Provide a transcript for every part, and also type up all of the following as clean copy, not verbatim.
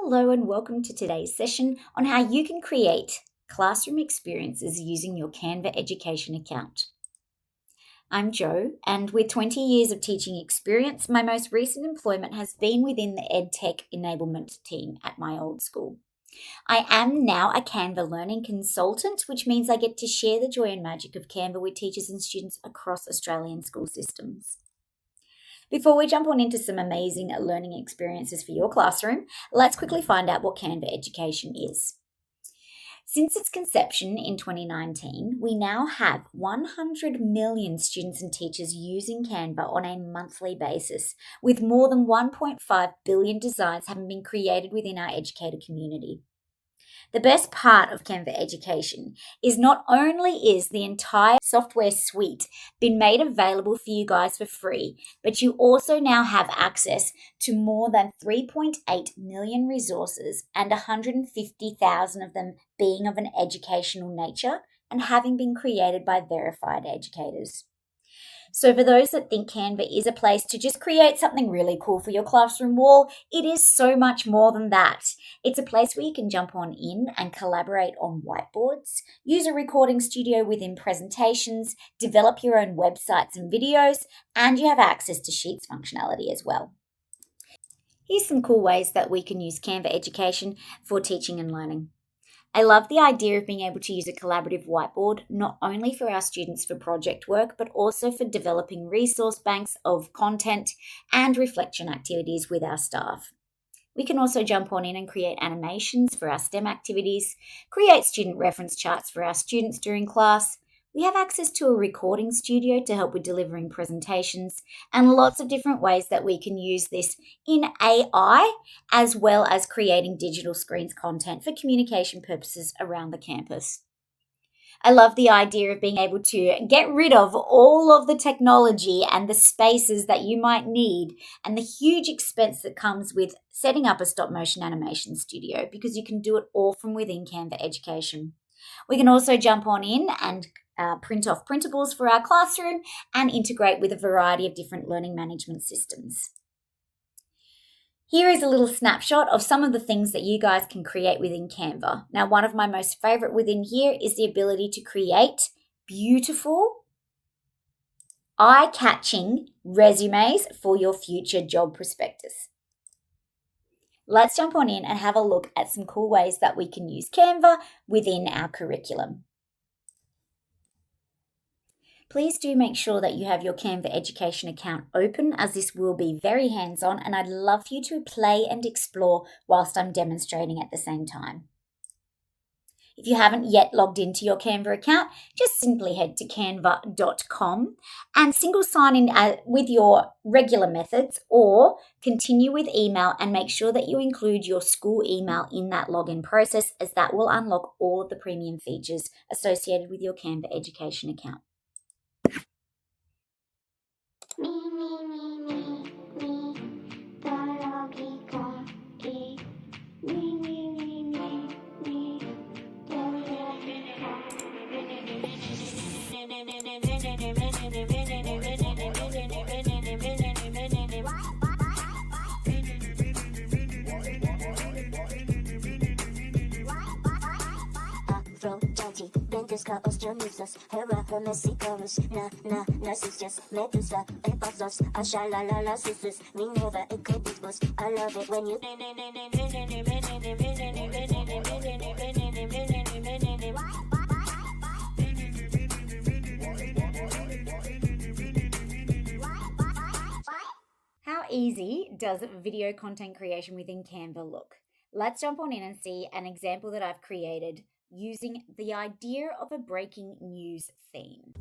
Hello and welcome to today's session on how you can create classroom experiences using your Canva Education account. I'm Jo, and with 20 years of teaching experience, my most recent employment has been within the EdTech enablement team at my old school. I am now a Canva Learning Consultant, which means I get to share the joy and magic of Canva with teachers and students across Australian school systems. Before we jump on into some amazing learning experiences for your classroom, let's quickly find out what Canva Education is. Since its conception in 2019, we now have 100 million students and teachers using Canva on a monthly basis, with more than 1.5 billion designs having been created within our educator community. The best part of Canva Education is not only is the entire software suite been made available for you guys for free, but you also now have access to more than 3.8 million resources and 150,000 of them being of an educational nature and having been created by verified educators. So for those that think Canva is a place to just create something really cool for your classroom wall, it is so much more than that. It's a place where you can jump on in and collaborate on whiteboards, use a recording studio within presentations, develop your own websites and videos, and you have access to Sheets functionality as well. Here's some cool ways that we can use Canva Education for teaching and learning. I love the idea of being able to use a collaborative whiteboard, not only for our students for project work, but also for developing resource banks of content and reflection activities with our staff. We can also jump on in and create animations for our STEM activities, create student reference charts for our students during class. We have access to a recording studio to help with delivering presentations and lots of different ways that we can use this in AI, as well as creating digital screens content for communication purposes around the campus. I love the idea of being able to get rid of all of the technology and the spaces that you might need and the huge expense that comes with setting up a stop motion animation studio, because you can do it all from within Canva Education. We can also jump on in and print off printables for our classroom and integrate with a variety of different learning management systems. Here is a little snapshot of some of the things that you guys can create within Canva. Now, one of my most favorite within here is the ability to create beautiful, eye-catching resumes for your future job prospectus. Let's jump on in and have a look at some cool ways that we can use Canva within our curriculum. Please do make sure that you have your Canva Education account open, as this will be very hands-on and I'd love for you to play and explore whilst I'm demonstrating at the same time. If you haven't yet logged into your Canva account, just simply head to canva.com and single sign in with your regular methods, or continue with email and make sure that you include your school email in that login process, as that will unlock all of the premium features associated with your Canva Education account. Ostromizas, Hera, Hermesicorus, Narcissus, Medusa, Epazos, Ashalala, Sisters, Minerva, Eclipus. I love it when you. How easy does video content creation within Canva look? Let's jump on in and see an example that I've created using the idea of a breaking news theme.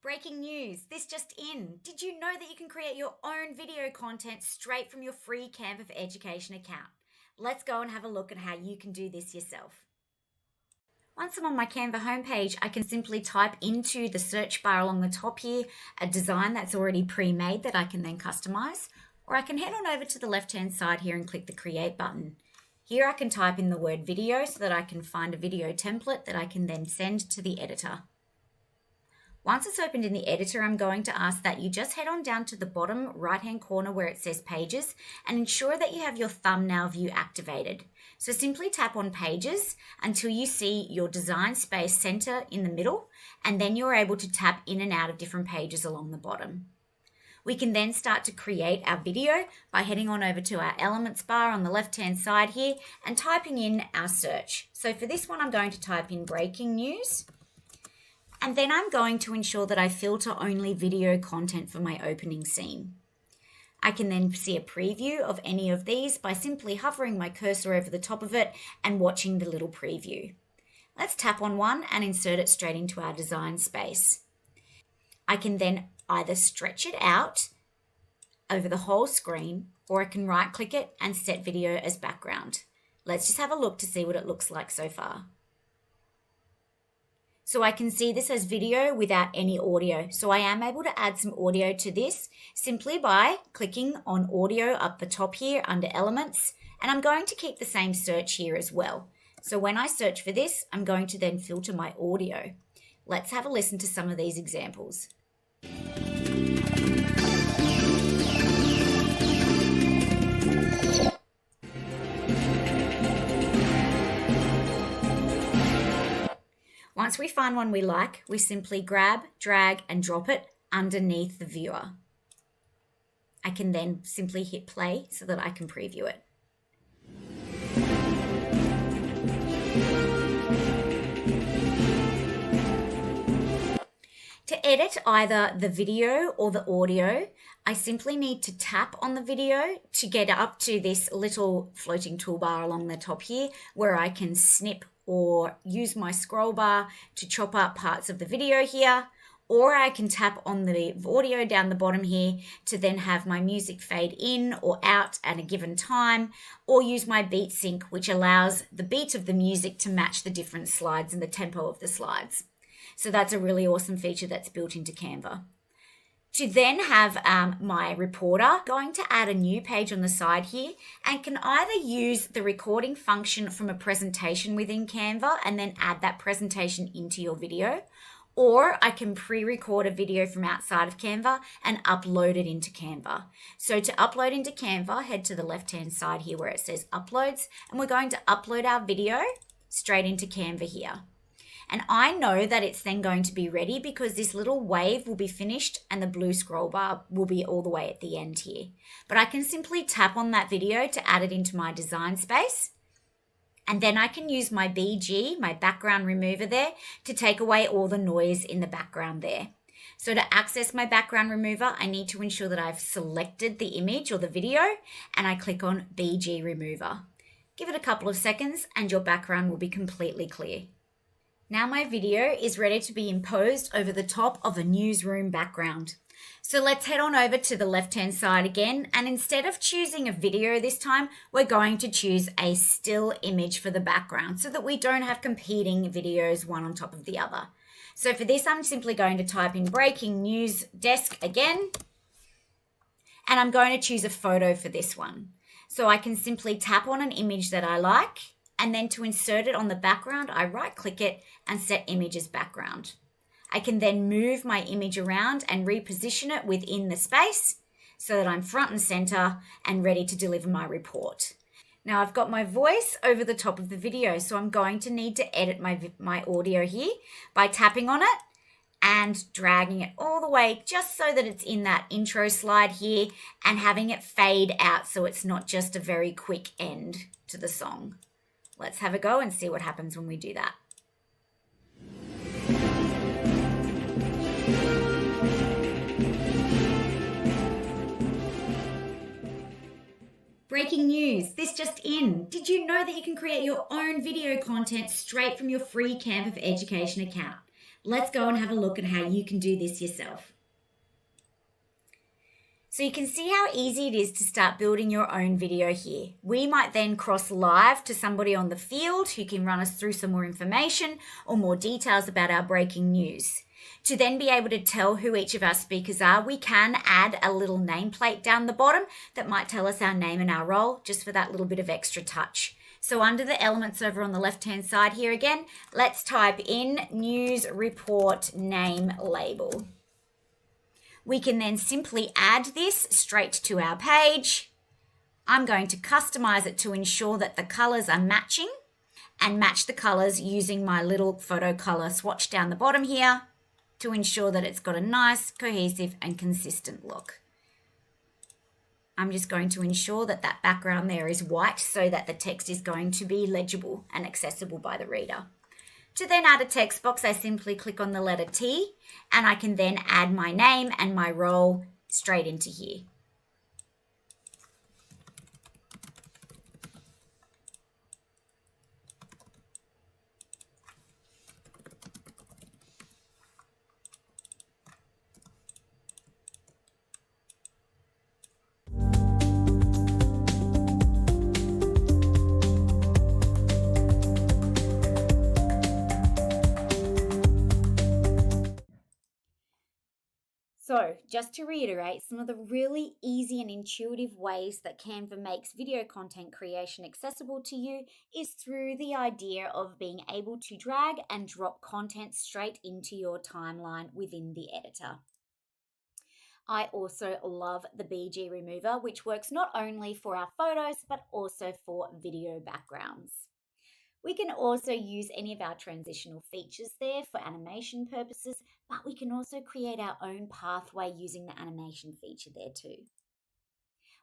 Breaking news, this just in. Did you know that you can create your own video content straight from your free Canva for Education account? Let's go and have a look at how you can do this yourself. Once I'm on my Canva homepage, I can simply type into the search bar along the top here a design that's already pre-made that I can then customize, or I can head on over to the left-hand side here and click the Create button. Here I can type in the word video so that I can find a video template that I can then send to the editor. Once it's opened in the editor, I'm going to ask that you just head on down to the bottom right-hand corner where it says Pages and ensure that you have your thumbnail view activated. So simply tap on Pages until you see your design space center in the middle, and then you're able to tap in and out of different pages along the bottom. We can then start to create our video by heading on over to our elements bar on the left-hand side here and typing in our search. So for this one, I'm going to type in breaking news. And then I'm going to ensure that I filter only video content for my opening scene. I can then see a preview of any of these by simply hovering my cursor over the top of it and watching the little preview. Let's tap on one and insert it straight into our design space. I can then either stretch it out over the whole screen, or I can right click it and set video as background. Let's just have a look to see what it looks like so far. So I can see this as video without any audio. So I am able to add some audio to this simply by clicking on audio up the top here under elements. And I'm going to keep the same search here as well. So when I search for this, I'm going to then filter my audio. Let's have a listen to some of these examples. Once we find one we like, we simply grab, drag, and drop it underneath the viewer. I can then simply hit play so that I can preview it. To edit either the video or the audio, I simply need to tap on the video to get up to this little floating toolbar along the top here where I can snip or use my scroll bar to chop up parts of the video here, or I can tap on the audio down the bottom here to then have my music fade in or out at a given time, or use my beat sync, which allows the beat of the music to match the different slides and the tempo of the slides. So that's a really awesome feature that's built into Canva. To then have my reporter, going to add a new page on the side here and can either use the recording function from a presentation within Canva and then add that presentation into your video, or I can pre-record a video from outside of Canva and upload it into Canva. So to upload into Canva, head to the left-hand side here where it says Uploads, and we're going to upload our video straight into Canva here. And I know that it's then going to be ready because this little wave will be finished and the blue scroll bar will be all the way at the end here. But I can simply tap on that video to add it into my design space. And then I can use my BG, my background remover there, to take away all the noise in the background there. So to access my background remover, I need to ensure that I've selected the image or the video and I click on BG remover. Give it a couple of seconds and your background will be completely clear. Now my video is ready to be imposed over the top of a newsroom background. So let's head on over to the left-hand side again, and instead of choosing a video this time, we're going to choose a still image for the background so that we don't have competing videos one on top of the other. So for this, I'm simply going to type in breaking news desk again, and I'm going to choose a photo for this one. So I can simply tap on an image that I like, and then to insert it on the background, I right-click it and set image as background. I can then move my image around and reposition it within the space so that I'm front and center and ready to deliver my report. Now I've got my voice over the top of the video, so I'm going to need to edit my audio here by tapping on it and dragging it all the way just so that it's in that intro slide here and having it fade out so it's not just a very quick end to the song. Let's have a go and see what happens when we do that. Breaking news, this just in. Did you know that you can create your own video content straight from your free Canva Education account? Let's go and have a look at how you can do this yourself. So you can see how easy it is to start building your own video here. We might then cross live to somebody on the field who can run us through some more information or more details about our breaking news. To then be able to tell who each of our speakers are, we can add a little nameplate down the bottom that might tell us our name and our role, just for that little bit of extra touch. So under the elements over on the left-hand side here again, let's type in news report name label. We can then simply add this straight to our page. I'm going to customize it to ensure that the colors are matching and match the colors using my little photo color swatch down the bottom here to ensure that it's got a nice, cohesive and consistent look. I'm just going to ensure that that background there is white so that the text is going to be legible and accessible by the reader. To then add a text box, I simply click on the letter T and I can then add my name and my role straight into here. So just to reiterate, some of the really easy and intuitive ways that Canva makes video content creation accessible to you is through the idea of being able to drag and drop content straight into your timeline within the editor. I also love the BG remover, which works not only for our photos, but also for video backgrounds. We can also use any of our transitional features there for animation purposes, but we can also create our own pathway using the animation feature there too.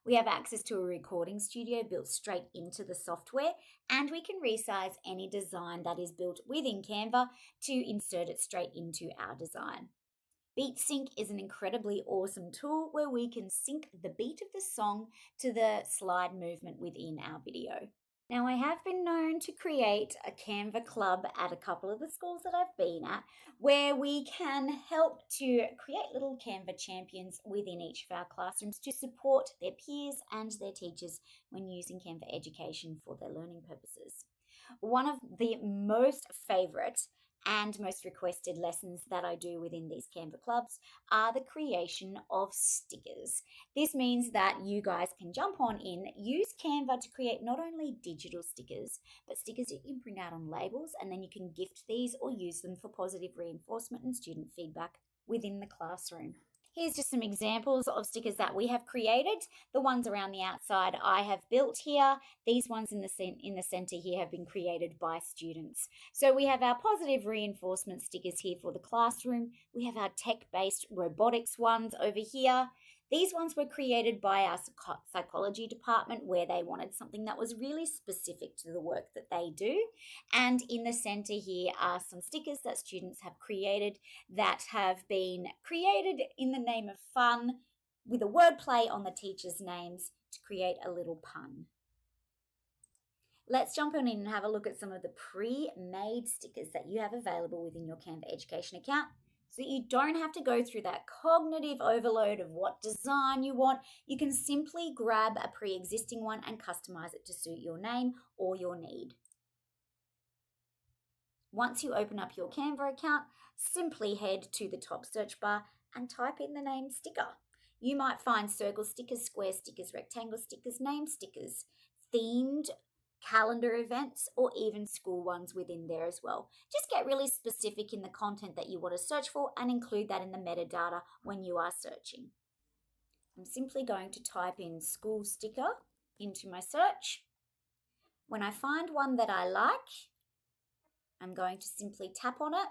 We have access to a recording studio built straight into the software, and we can resize any design that is built within Canva to insert it straight into our design. Beat Sync is an incredibly awesome tool where we can sync the beat of the song to the slide movement within our video. Now, I have been known to create a Canva club at a couple of the schools that I've been at, where we can help to create little Canva champions within each of our classrooms to support their peers and their teachers when using Canva Education for their learning purposes. One of the most favourite and most requested lessons that I do within these Canva clubs are the creation of stickers. This means that you guys can jump on in, use Canva to create not only digital stickers, but stickers that you can print out on labels, and then you can gift these or use them for positive reinforcement and student feedback within the classroom. Here's just some examples of stickers that we have created. The ones around the outside I have built here. These ones in the center here have been created by students. So we have our positive reinforcement stickers here for the classroom. We have our tech-based robotics ones over here. These ones were created by our psychology department, where they wanted something that was really specific to the work that they do. And in the center here are some stickers that students have created that have been created in the name of fun with a wordplay on the teachers' names to create a little pun. Let's jump on in and have a look at some of the pre-made stickers that you have available within your Canva Education account, so that you don't have to go through that cognitive overload of what design you want. You can simply grab a pre-existing one and customize it to suit your name or your need. Once you open up your Canva account, simply head to the top search bar and type in the name sticker. You might find circle stickers, square stickers, rectangle stickers, name stickers, themed calendar events, or even school ones within there as well. Just get really specific in the content that you want to search for and include that in the metadata when you are searching. I'm simply going to type in school sticker into my search. When I find one that I like, I'm going to simply tap on it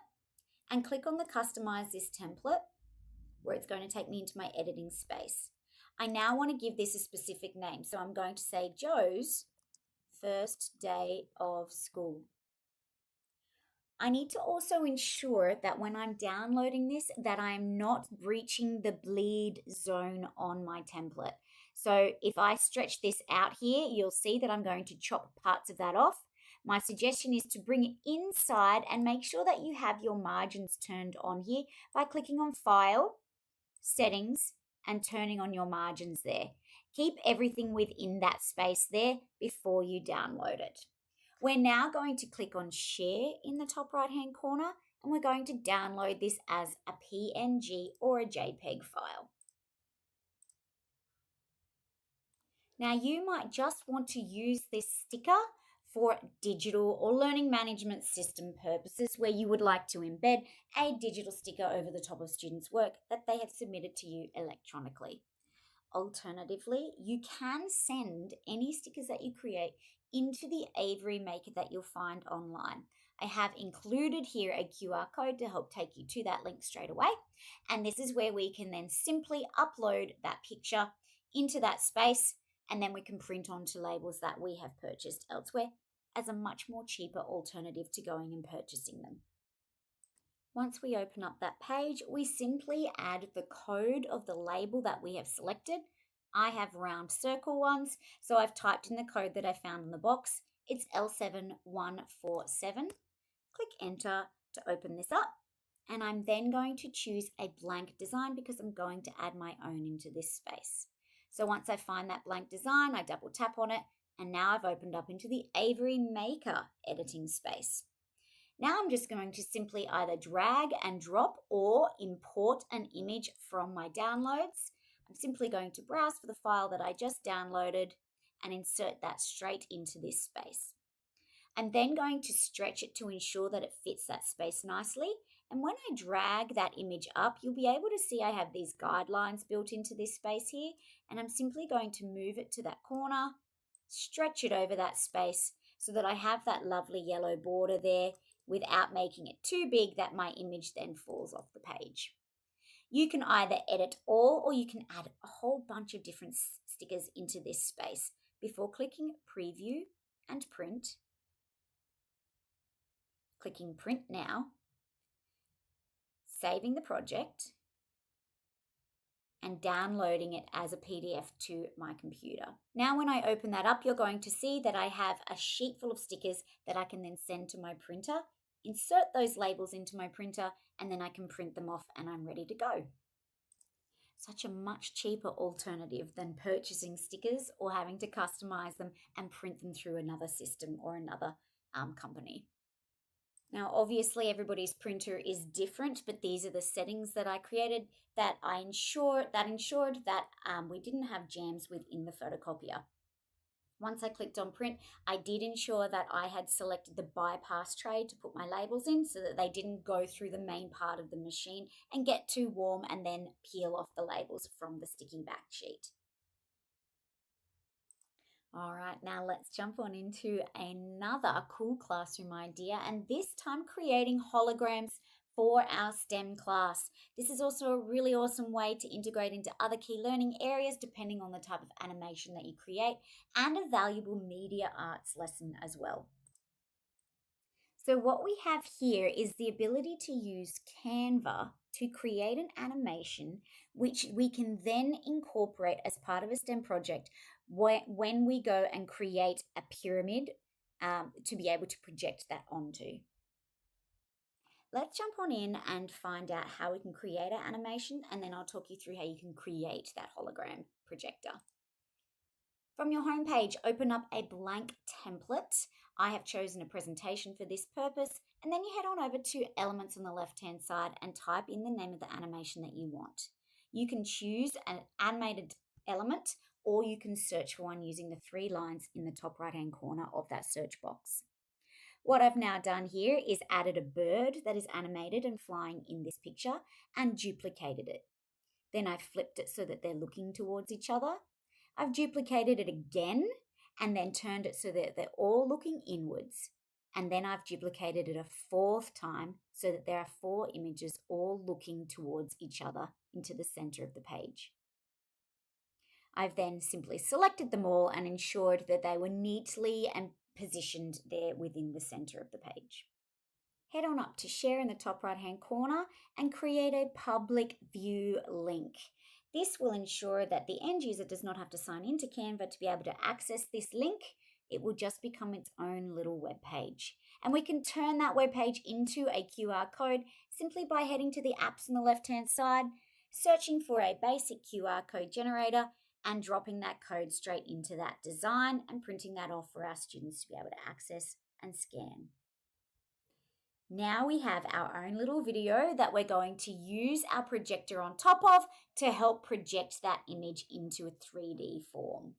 and click on the Customize This template, where it's going to take me into my editing space. I now want to give this a specific name, so I'm going to say Joe's first day of school. I need to also ensure that when I'm downloading this, that I'm not breaching the bleed zone on my template. So if I stretch this out here, you'll see that I'm going to chop parts of that off. My suggestion is to bring it inside and make sure that you have your margins turned on here by clicking on File, Settings, and turning on your margins there. Keep everything within that space there before you download it. We're now going to click on Share in the top right-hand corner, and we're going to download this as a PNG or a JPEG file. Now, you might just want to use this sticker for digital or learning management system purposes where you would like to embed a digital sticker over the top of students' work that they have submitted to you electronically. Alternatively, you can send any stickers that you create into the Avery Maker that you'll find online. I have included here a QR code to help take you to that link straight away. And this is where we can then simply upload that picture into that space, and then we can print onto labels that we have purchased elsewhere as a much more cheaper alternative to going and purchasing them. Once we open up that page, we simply add the code of the label that we have selected. I have round circle ones, so I've typed in the code that I found in the box. It's L7147. Click enter to open this up, and I'm then going to choose a blank design because I'm going to add my own into this space. So once I find that blank design, I double tap on it, and now I've opened up into the Avery Maker editing space. Now I'm just going to simply either drag and drop or import an image from my downloads. I'm simply going to browse for the file that I just downloaded and insert that straight into this space. I'm then going to stretch it to ensure that it fits that space nicely. And when I drag that image up, you'll be able to see I have these guidelines built into this space here. And I'm simply going to move it to that corner, stretch it over that space so that I have that lovely yellow border there without making it too big that my image then falls off the page. You can either edit all or you can add a whole bunch of different stickers into this space before clicking preview and print. Clicking print now, saving the project, and downloading it as a PDF to my computer. Now when I open that up, you're going to see that I have a sheet full of stickers that I can then send to my printer, insert those labels into my printer, and then I can print them off and I'm ready to go. Such a much cheaper alternative than purchasing stickers or having to customize them and print them through another system or another company. Now, obviously, everybody's printer is different, but these are the settings that I created that ensured that we didn't have jams within the photocopier. Once I clicked on print, I did ensure that I had selected the bypass tray to put my labels in so that they didn't go through the main part of the machine and get too warm and then peel off the labels from the sticky back sheet. All right, now let's jump on into another cool classroom idea, and this time creating holograms for our STEM class. This is also a really awesome way to integrate into other key learning areas depending on the type of animation that you create, and a valuable media arts lesson as well. So what we have here is the ability to use Canva to create an animation which we can then incorporate as part of a STEM project when we go and create a pyramid to be able to project that onto. Let's jump on in and find out how we can create an animation, and then I'll talk you through how you can create that hologram projector. From your homepage, open up a blank template. I have chosen a presentation for this purpose, and then you head on over to Elements on the left-hand side and type in the name of the animation that you want. You can choose an animated element, or you can search for one using the 3 lines in the top right-hand corner of that search box. What I've now done here is added a bird that is animated and flying in this picture and duplicated it. Then I've flipped it so that they're looking towards each other. I've duplicated it again and then turned it so that they're all looking inwards. And then I've duplicated it a 4th time so that there are 4 images all looking towards each other into the center of the page. I've then simply selected them all and ensured that they were neatly and positioned there within the center of the page. Head on up to Share in the top right-hand corner and create a public view link. This will ensure that the end user does not have to sign into Canva to be able to access this link. It will just become its own little web page. And we can turn that web page into a QR code simply by heading to the apps on the left-hand side, searching for a basic QR code generator, and dropping that code straight into that design and printing that off for our students to be able to access and scan. Now we have our own little video that we're going to use our projector on top of to help project that image into a 3D form.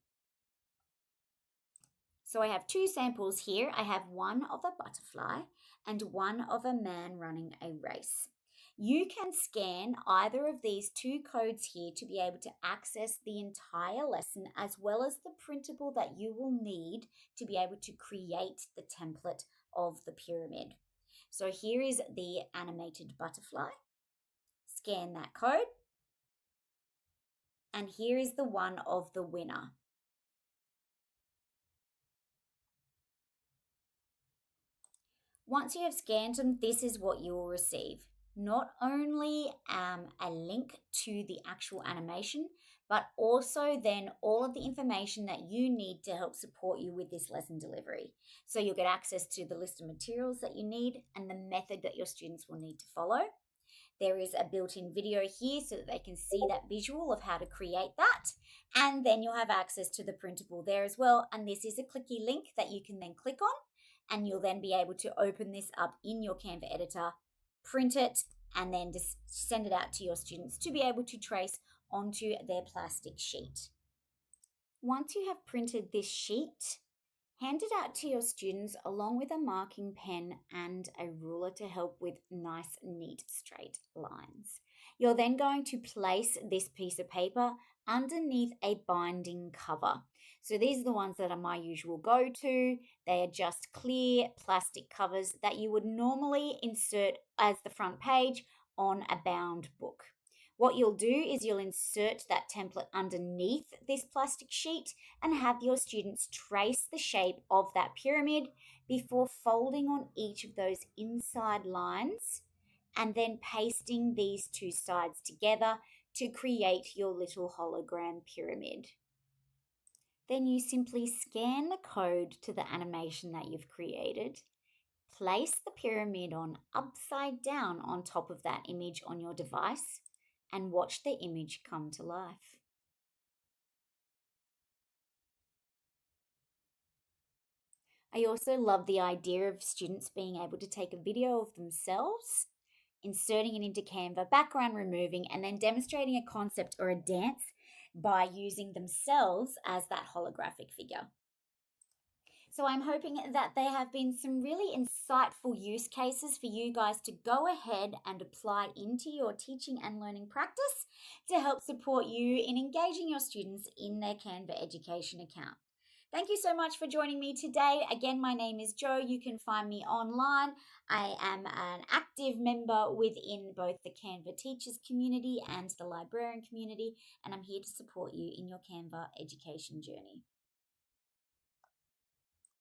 So I have two samples here. I have one of a butterfly and one of a man running a race. You can scan either of these two codes here to be able to access the entire lesson as well as the printable that you will need to be able to create the template of the pyramid. So here is the animated butterfly. Scan that code. And here is the one of the winner. Once you have scanned them, this is what you will receive. Not only a link to the actual animation, but also then all of the information that you need to help support you with this lesson delivery. So you'll get access to the list of materials that you need and the method that your students will need to follow. There is a built-in video here so that they can see that visual of how to create that. And then you'll have access to the printable there as well. And this is a clicky link that you can then click on, and you'll then be able to open this up in your Canva editor, print it, and then just send it out to your students to be able to trace onto their plastic sheet. Once you have printed this sheet, hand it out to your students along with a marking pen and a ruler to help with nice, neat, straight lines. You're then going to place this piece of paper underneath a binding cover. So these are the ones that are my usual go-to. They are just clear plastic covers that you would normally insert as the front page on a bound book. What you'll do is you'll insert that template underneath this plastic sheet and have your students trace the shape of that pyramid before folding on each of those inside lines and then pasting these two sides together to create your little hologram pyramid. Then you simply scan the code to the animation that you've created, place the pyramid on upside down on top of that image on your device, and watch the image come to life. I also love the idea of students being able to take a video of themselves, inserting it into Canva, background removing, and then demonstrating a concept or a dance by using themselves as that holographic figure. So I'm hoping that there have been some really insightful use cases for you guys to go ahead and apply into your teaching and learning practice to help support you in engaging your students in their Canva Education account. Thank you so much for joining me today. Again, my name is Jo. You can find me online. I am an active member within both the Canva teachers community and the librarian community, and I'm here to support you in your Canva education journey.